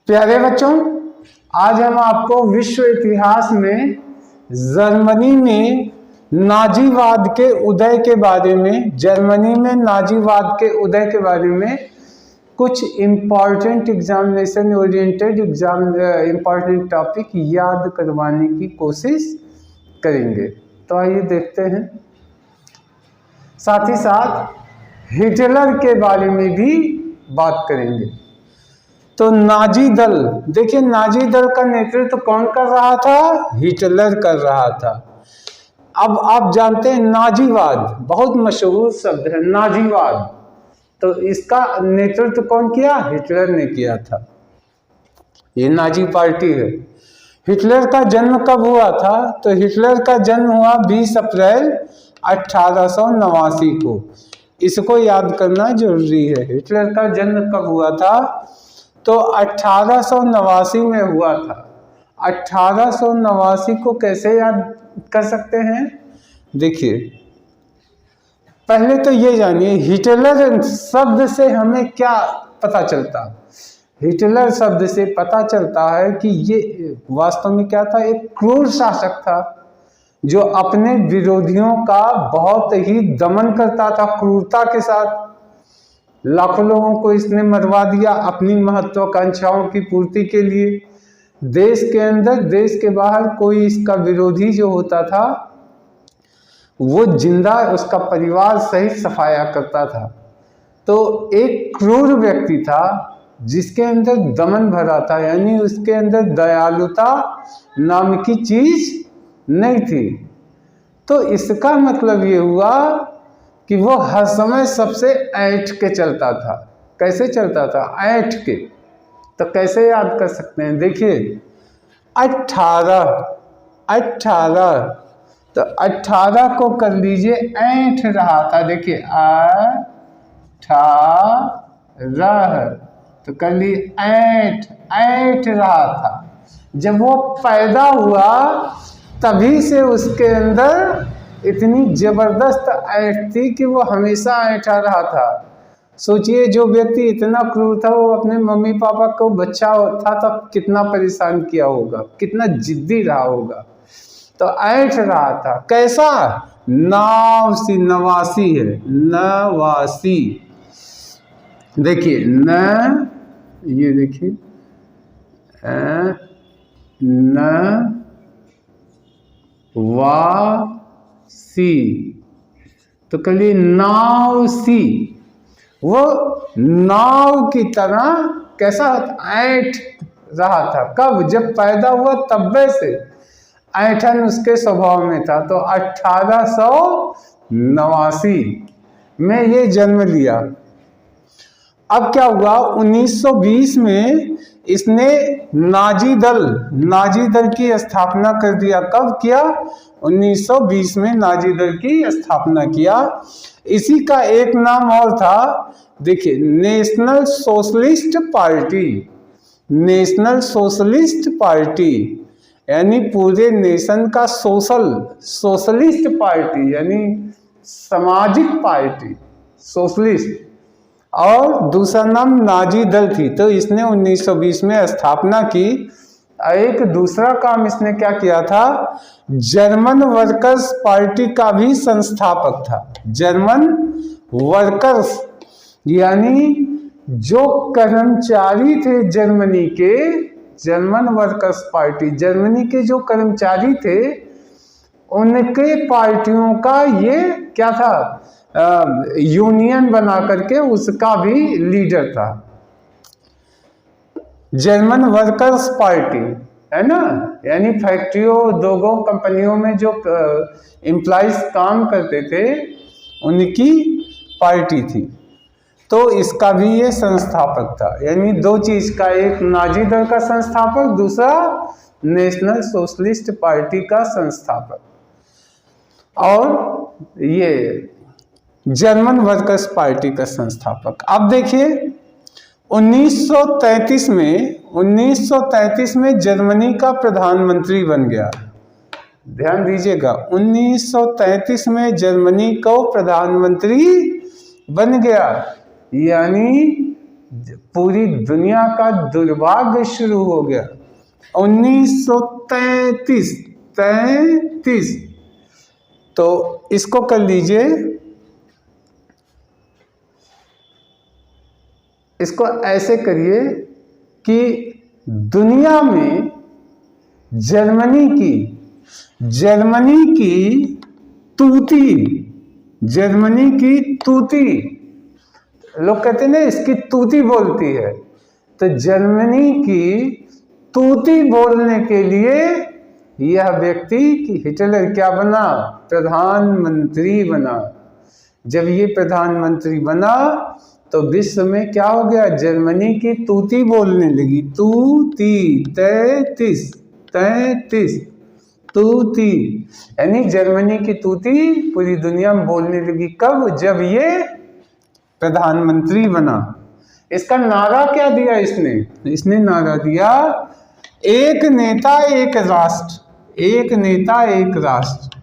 प्यारे बच्चों, आज हम आपको विश्व इतिहास में जर्मनी में नाजीवाद के उदय के बारे में कुछ important examination oriented important topic याद करवाने की कोशिश करेंगे। तो आइए देखते हैं। साथ ही साथ हिटलर के बारे में भी बात करेंगे। तो नाजी दल, देखिए नाजी दल का नेतृत्व कौन कर रहा था? हिटलर कर रहा था। अब आप जानते हैं नाजीवाद बहुत मशहूर शब्द है, नाजीवाद। तो इसका नेतृत्व कौन किया? हिटलर ने किया था। ये नाजी पार्टी है। हिटलर का जन्म कब हुआ था? तो हिटलर का जन्म हुआ 20 अप्रैल 1889 को। इसको याद करना जरूरी है। हिटलर का जन्म कब हुआ था? तो 1889 में हुआ था। 1889 को कैसे याद कर सकते हैं? देखिए, पहले तो ये जानिए हिटलर शब्द से हमें क्या पता चलता। हिटलर शब्द से पता चलता है कि ये वास्तव में क्या था? एक क्रूर शासक था जो अपने विरोधियों का बहुत ही दमन करता था, क्रूरता के साथ। लाखों लोगों को इसने मरवा दिया अपनी महत्वाकांक्षाओं की पूर्ति के लिए। देश के अंदर देश के बाहर कोई इसका विरोधी जो होता था वो जिंदा उसका परिवार सहित सफाया करता था। तो एक क्रूर व्यक्ति था जिसके अंदर दमन भरा था, यानी उसके अंदर दयालुता नाम की चीज नहीं थी। तो इसका मतलब ये हुआ कि वो हर समय सबसे ऐंठ के चलता था। कैसे चलता था? ऐंठ के। तो कैसे याद कर सकते हैं? देखिए 18 तो 18 को कर लीजिए ऐंठ रहा था। देखिए 18 तो कर लीजिए ऐंठ रहा था। जब वो पैदा हुआ तभी से उसके अंदर इतनी जबरदस्त ऐंठ थी कि वो हमेशा ऐंठा रहा था। सोचिए, जो व्यक्ति इतना क्रूर था वो अपने मम्मी पापा को बच्चा था तब कितना परेशान किया होगा, कितना जिद्दी रहा होगा। तो ऐंठ रहा था। कैसा? नवासी है, नवासी। देखिए ये देखिए सी, तो कहिए नाव सी। वो नाव की तरह कैसा ऐंठ रहा था। कब? जब पैदा हुआ तब्बे से ऐंठन उसके स्वभाव में था। तो 1889 में ये जन्म लिया। अब क्या हुआ? 1920 में इसने नाजी दल की स्थापना कर दिया। कब किया? 1920 में नाजी दल की स्थापना किया। इसी का एक नाम और था, देखिए नेशनल सोशलिस्ट पार्टी, यानी पूरे नेशन का सोशलिस्ट पार्टी, यानी सामाजिक पार्टी, सोशलिस्ट। और दूसरा नाम नाजी दल थी। तो इसने 1920 में स्थापना की। एक दूसरा काम इसने क्या किया था? जर्मन वर्कर्स पार्टी का भी संस्थापक था। जर्मन वर्कर्स यानी जो कर्मचारी थे जर्मनी के, जर्मन वर्कर्स पार्टी, जर्मनी के जो कर्मचारी थे उनके पार्टियों का ये क्या था? यूनियन बना करके उसका भी लीडर था। जर्मन वर्कर्स पार्टी है ना, यानी फैक्ट्रियों उद्योगों कंपनियों में जो एम्प्लॉइज काम करते थे उनकी पार्टी थी। तो इसका भी ये संस्थापक था। यानी दो चीज का, एक नाजी दल का संस्थापक, दूसरा नेशनल सोशलिस्ट पार्टी का संस्थापक। और ये जर्मन वर्कर्स पार्टी का संस्थापक। अब देखिए 1933 में जर्मनी का प्रधानमंत्री बन गया। ध्यान दीजिएगा, 1933 में जर्मनी को प्रधानमंत्री बन गया। यानी पूरी दुनिया का दुर्भाग्य शुरू हो गया। 1933 तो इसको कर लीजिए, इसको ऐसे करिए कि दुनिया में जर्मनी की तूती, लोग कहते हैं ना इसकी तूती बोलती है, तो जर्मनी की तूती बोलने के लिए यह व्यक्ति कि हिटलर क्या बना, प्रधानमंत्री बना। जब ये प्रधानमंत्री बना तो विश्व में क्या हो गया, जर्मनी की तूती बोलने लगी। तूती 33 तूती, यानी जर्मनी की तूती पूरी दुनिया में बोलने लगी। कब? जब ये प्रधानमंत्री बना। इसका नारा क्या दिया इसने नारा दिया, एक नेता एक राष्ट्र, एक नेता एक राष्ट्र।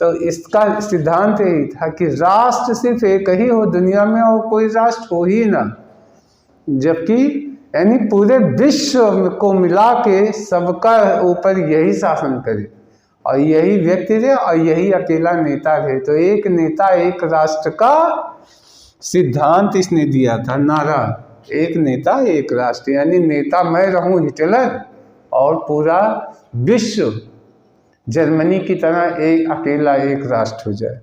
तो इसका सिद्धांत यही था कि राष्ट्र सिर्फ एक ही हो दुनिया में और कोई राष्ट्र हो ही ना, जबकि यानी पूरे विश्व को मिला के सबका ऊपर यही शासन करे और यही व्यक्ति रहे और यही अकेला नेता रहे। तो एक नेता एक राष्ट्र का सिद्धांत इसने दिया था, नारा एक नेता एक राष्ट्र, यानी नेता मैं रहूं हिटलर और पूरा विश्व जर्मनी की तरह एक अकेला एक राष्ट्र हो जाए।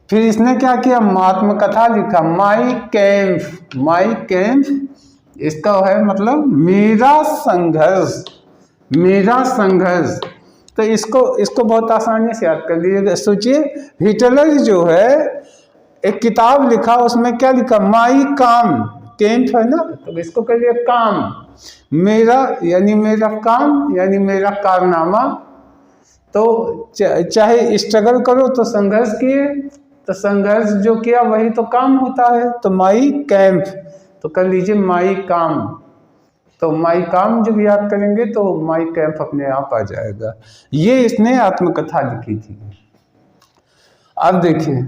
फिर इसने क्या किया, आत्मकथा लिखा, माई कैंप, इसका है मतलब मेरा संघर्ष। तो इसको बहुत आसानी से याद कर लीजिएगा। सोचिए हिटलर जो है एक किताब लिखा, उसमें क्या लिखा, माई कैंप है ना, तो इसको कहिए काम, मेरा यानी मेरा काम यानी मेरा कारनामा। तो चाहे स्ट्रगल करो तो संघर्ष किए, तो संघर्ष जो किया वही तो काम होता है। तो माई कैंप तो कर लीजिए माई काम, तो माई काम जब याद करेंगे तो माई कैंप अपने आप आ जाएगा। ये इसने आत्मकथा लिखी थी। अब देखिए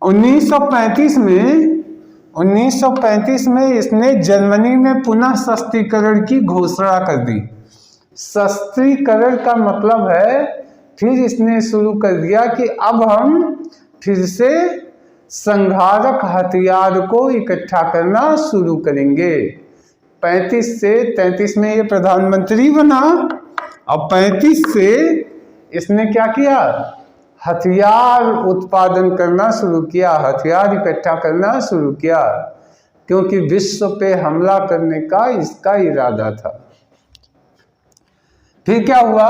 1935 में इसने जर्मनी में पुनः सस्त्रीकरण की घोषणा कर दी। सस्त्रीकरण का मतलब है फिर इसने शुरू कर दिया कि अब हम फिर से संहारक हथियार को इकट्ठा करना शुरू करेंगे। 35 से 33 में ये प्रधानमंत्री बना और 35 से इसने क्या किया, हथियार उत्पादन करना शुरू किया, हथियार इकट्ठा करना शुरू किया, क्योंकि विश्व पे हमला करने का इसका इरादा था। फिर क्या हुआ,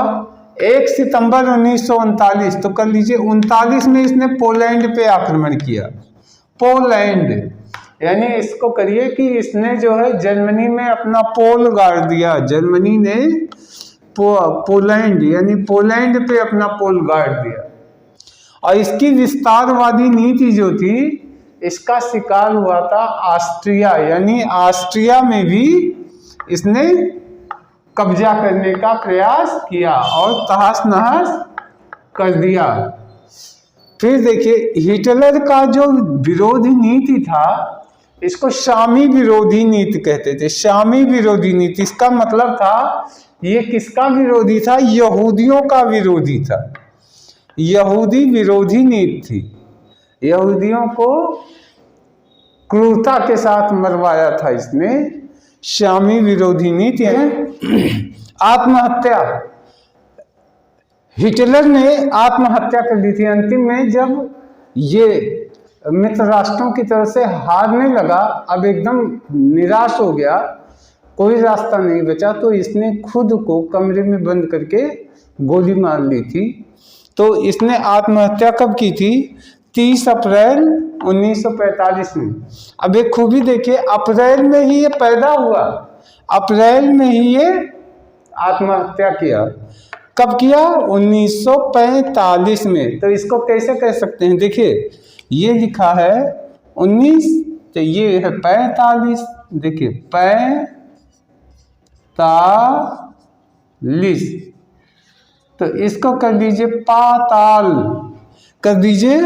1 सितंबर 1939 तो कर लीजिए 39 में इसने पोलैंड पे आक्रमण किया। पोलैंड यानी इसको करिए कि इसने जो है जर्मनी में अपना पोल गाड़ दिया। जर्मनी ने पोलैंड यानी पोलैंड पे अपना पोल गाड़ दिया और इसकी विस्तारवादी नीति जो थी इसका शिकार हुआ था ऑस्ट्रिया, यानी ऑस्ट्रिया में भी इसने कब्जा करने का प्रयास किया और तहस नहस कर दिया। फिर देखिए हिटलर का जो विरोधी नीति था इसको शामी विरोधी नीति कहते थे। शामी विरोधी नीति इसका मतलब था ये किसका विरोधी था, यहूदियों का विरोधी था। यहूदी विरोधी नीति थी, यहूदियों को क्रूरता के साथ मरवाया था इसने। शामी विरोधी नीति है। आत्महत्या, हिटलर ने आत्महत्या कर ली थी अंतिम में जब ये मित्र राष्ट्रों की तरफ से हारने लगा, अब एकदम निराश हो गया, कोई रास्ता नहीं बचा, तो इसने खुद को कमरे में बंद करके गोली मार ली थी। तो इसने आत्महत्या कब की थी, 30 अप्रैल 1945 में। अब एक खूबी देखिए, अप्रैल में ही ये पैदा हुआ, अप्रैल में ही ये आत्महत्या किया। कब किया, 1945 में। तो इसको कैसे कह सकते हैं, देखिए ये लिखा है 19 तो ये है 45, देखिए 45, तो इसको कर दीजिए पाताल कर दीजिए।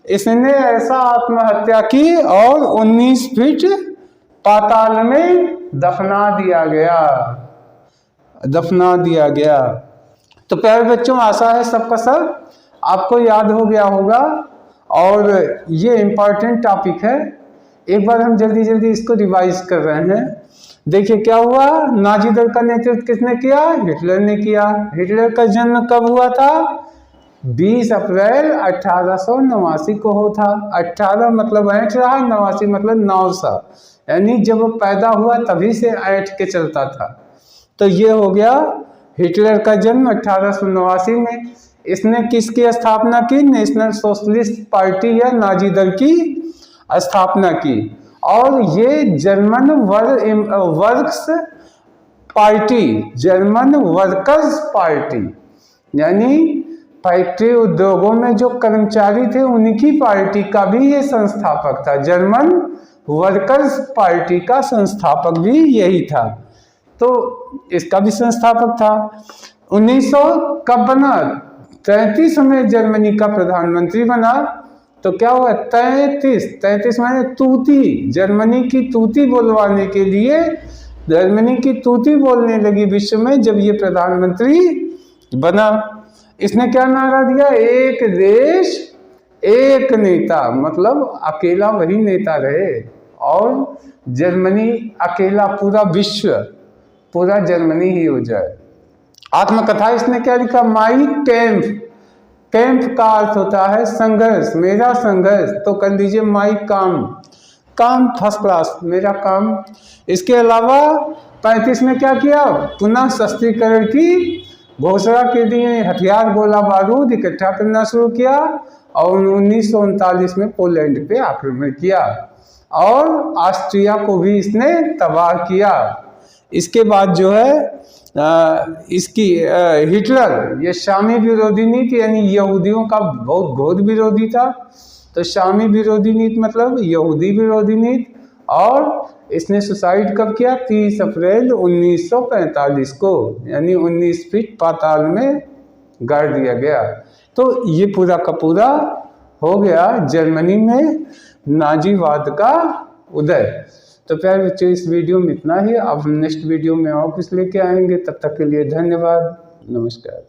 इसने ऐसा आत्महत्या की और 19 फीट पाताल में दफना दिया गया। तो प्यारे बच्चों, आशा है सबका सब आपको याद हो गया होगा और ये इम्पॉर्टेंट टॉपिक है। एक बार हम जल्दी जल्दी इसको रिवाइज कर रहे हैं। देखिए क्या हुआ, नाजी दल का नेतृत्व किसने किया? हिटलर ने किया। हिटलर का जन्म कब हुआ था? 20 अप्रैल 1889 को हो था। 18 मतलब ऐंठ रहा, 89 मतलब 9 सा, यानी जब वो पैदा हुआ तभी से ऐंठ के चलता था। तो ये हो गया हिटलर का जन्म 1889 में। इसने किसकी स्थापना की? नेशनल सोशलिस्ट पार्टी या नाजी दल की स्थापना की। और ये जर्मन वर्कर्स पार्टी, यानी फैक्ट्री उद्योगों में जो कर्मचारी थे उनकी पार्टी का भी ये संस्थापक था। जर्मन वर्कर्स पार्टी का संस्थापक भी यही था, तो इसका भी संस्थापक था। 1900 कब बना? 33 में जर्मनी का प्रधानमंत्री बना। तो क्या हुआ? 33 माने तूती, जर्मनी की तूती बोलवाने के लिए जर्मनी की तूती बोलने लगी विश्व में जब ये प्रधानमंत्री बना। इसने क्या नारा दिया? एक देश एक नेता, मतलब अकेला वही नेता रहे और जर्मनी अकेला, पूरा विश्व, पूरा जर्मनी ही हो जाए। आत्मकथा इसने क्या लिखा? माई कैंप। कैंप का अर्थ होता है संघर्ष, मेरा संघर्ष, तो कर लीजिए माई काम फर्स्ट क्लास, मेरा काम। इसके अलावा 35 में क्या किया? पुनः शस्त्रीकरण की घोषणा के लिए हथियार, गोला बारूद इकट्ठा करना शुरू किया और 1939 में पोलैंड पे आक्रमण किया और ऑस्ट्रिया को भी इसने तबाह किया। इसके बाद जो है इसकी हिटलर ये शामी विरोधी नीति, यानी यहूदियों का बहुत घोर विरोधी था। तो शामी विरोधी नीति मतलब यहूदी विरोधी नीति। और इसने सुसाइड कब किया? 30 अप्रैल 1945 को, यानी 19 फीट पाताल में गाड़ दिया गया। तो ये पूरा का पूरा हो गया जर्मनी में नाजीवाद का उदय। तो प्यारे बच्चों, इस वीडियो में इतना ही। अब हम नेक्स्ट वीडियो में और कुछ लेके आएंगे। तब तक के लिए धन्यवाद, नमस्कार।